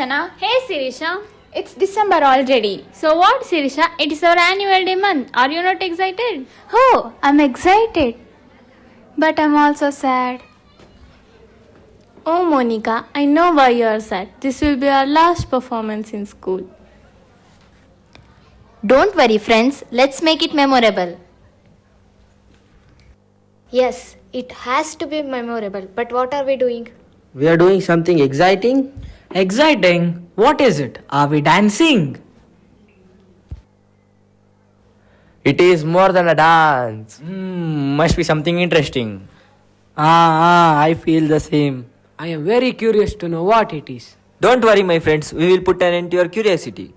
Kanchana. Hey Sirisha. It's December already. So what Sirisha? It is our annual day month. Are you not excited? Oh, I'm excited. But I'm also sad. Oh, Monica, I know why you are sad. This will be our last performance in school. Don't worry, friends, let's make it memorable. Yes, it has to be memorable. But what are we doing? We are doing something exciting. Exciting? What is it? Are we dancing? It is more than a dance. Must be something interesting. I feel the same. I am very curious to know what it is. Don't worry, my friends, we will put an end to your curiosity.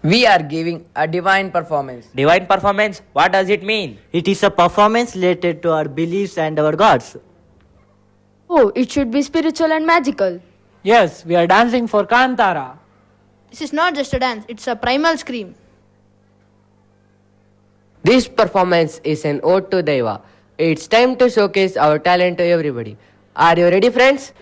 We are giving a divine performance. Divine performance? What does it mean? It is a performance related to our beliefs and our gods. Oh, it should be spiritual and magical. Yes, we are dancing for Kantara. This is not just a dance, it's a primal scream. This performance is an ode to Deva. It's time to showcase our talent to everybody. Are you ready, friends?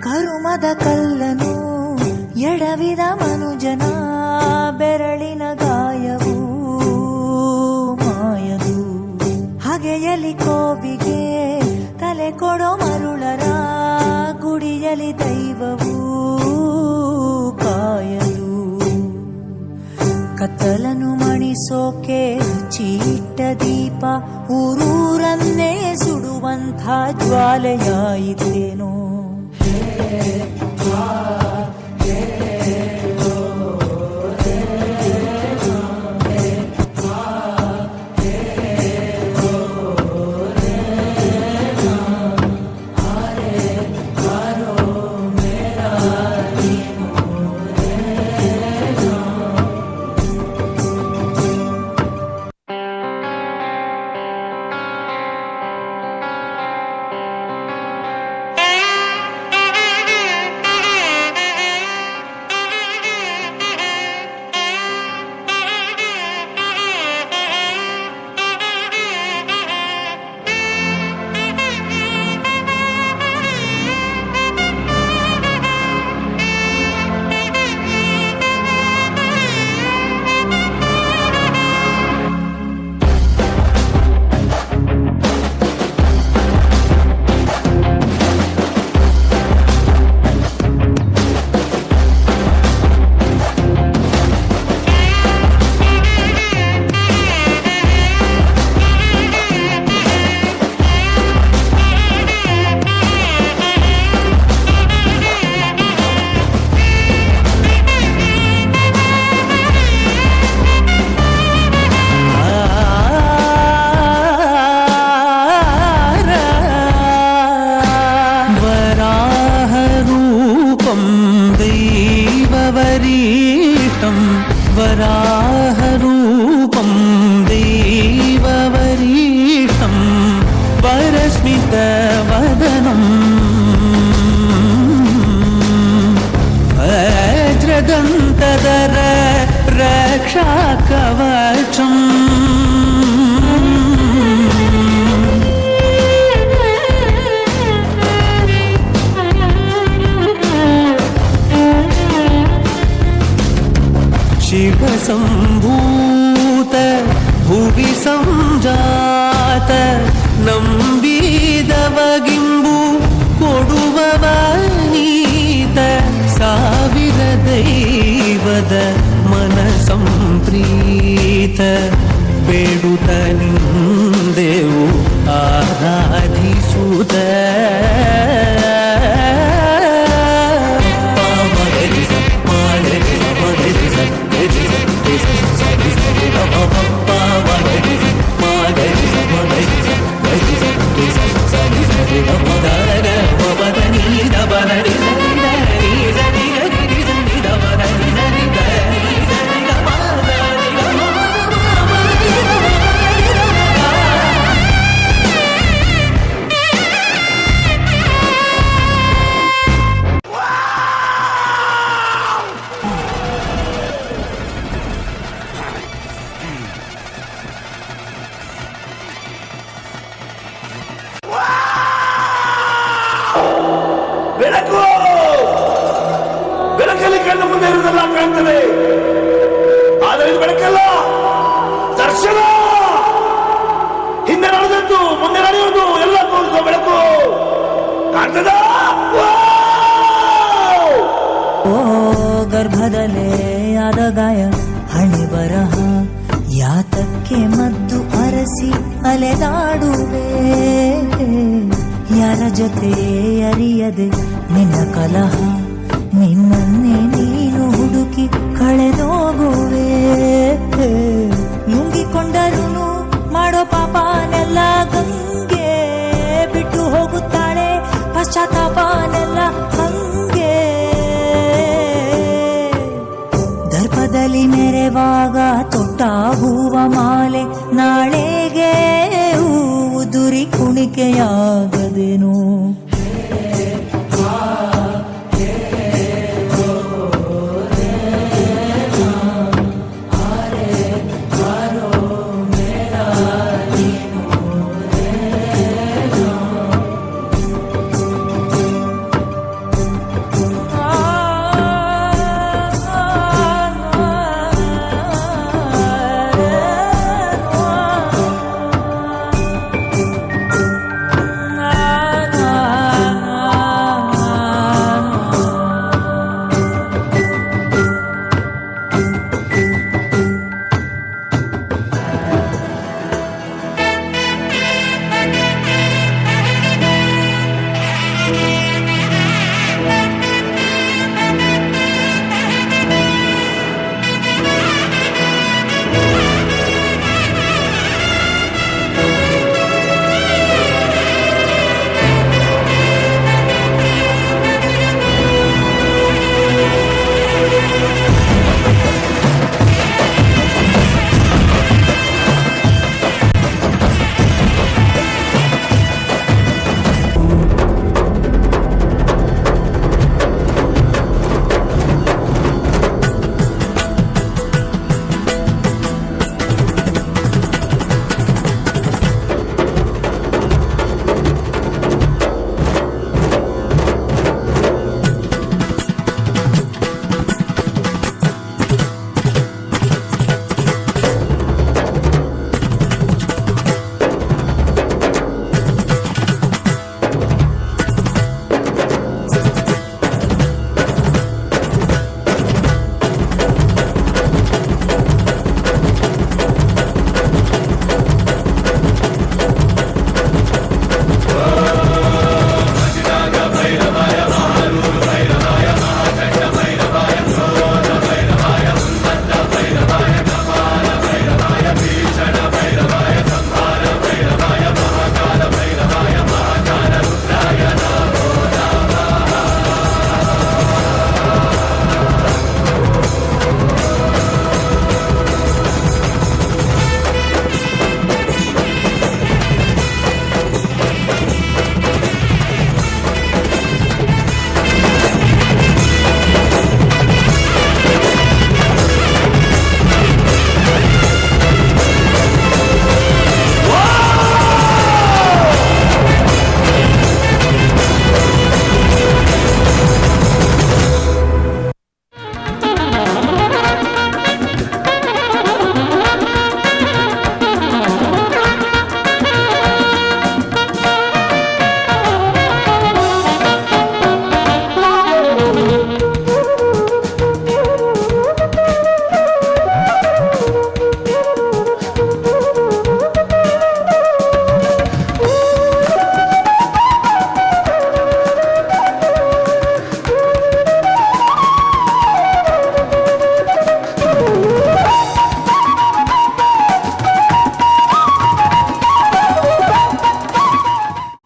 ಕರುಮದ ಕಲ್ಲನು ಎಡವಿದ ಮನುಜನ ಬೆರಳಿನ ಗಾಯವು ಮಾಯದು ಹಗೆಯಲಿ ಕೋವಿಗೆ ತಲೆ ಕೊಡೋ ಮರುಳರ ಗುಡಿಯಲಿ ದೈವವು ಕಾಯದು ಕತ್ತಲನು ಮಣಿಸೋಕೆ ಚೀಟ ದೀಪ ಊರೂರನ್ನೇ ಸುಡುವಂಥ ಜ್ವಾಲೆಯಾಯಿತೇನೋ वराहवेषं वराहरूपं देववरीशं वरस्मितवदनं वज्रदन्तधर रक्षाकवचम् शिवसम्भूत भुवि संजात ನಂಬಿದವಗಿಂಬು ಕೊಡುವವನೀತ ಸಾವಿರ ದೈವದ ಮನ ಸಂಪ್ರೀತ ಬೇಡುತ್ತ ನಿಂದೆವು ಆರಾಧಿಸುತ್ತ ಬೆಳಕು ಬೆಳಕಲ್ಲಿ ಕಣ್ಣು ಮುಂದೆ ಇರುವುದೆಲ್ಲ ಕಾಣ್ತದೆ, ಆದರೆ ಇದು ಬೆಳಕಲ್ಲ, ದರ್ಶನ. ಹಿಂದೆ ನಡೆದದ್ದು ಮುಂದೆ ನಡೆಯುವುದು ಎಲ್ಲ ತೋರಿಸುವ ಬೆಳಕು ಕಾಣ್ತದ. ಓ ಗರ್ಭದಲ್ಲೇ ಆದ ಗಾಯ ಹಣೆ ಬರಹ ಯಾತಕ್ಕೆ ಮದ್ದು ಅರಸಿ ಅಲೆದಾಡುವೆ, ಯಾರ ಜೊತೆ ಅರಿಯದೆ ನಿನ್ನ ಕಲಹ, ನಿನ್ನನ್ನೇ ನೀನು ಹುಡುಕಿ ಕಳೆದೋಗುವೆ. ನುಂಗಿಕೊಂಡರೂ ಮಾಡೋ ಪಾಪನೆಲ್ಲ ಗಂಗೆ ಬಿಟ್ಟು ಹೋಗುತ್ತಾಳೆ, ಪಶ್ಚಾತ್ತಾಪನೆಲ್ಲ ಹಂಗೆ. ದರ್ಪದಲ್ಲಿ ಮೆರೆವಾಗ ತೊಟ್ಟ ಹೂವ ಮಾಲೆ ನಾಳೆಗೆ ಹೂವು ದುರಿ ಕುಣಿಕೆಯಾಗದೇನು.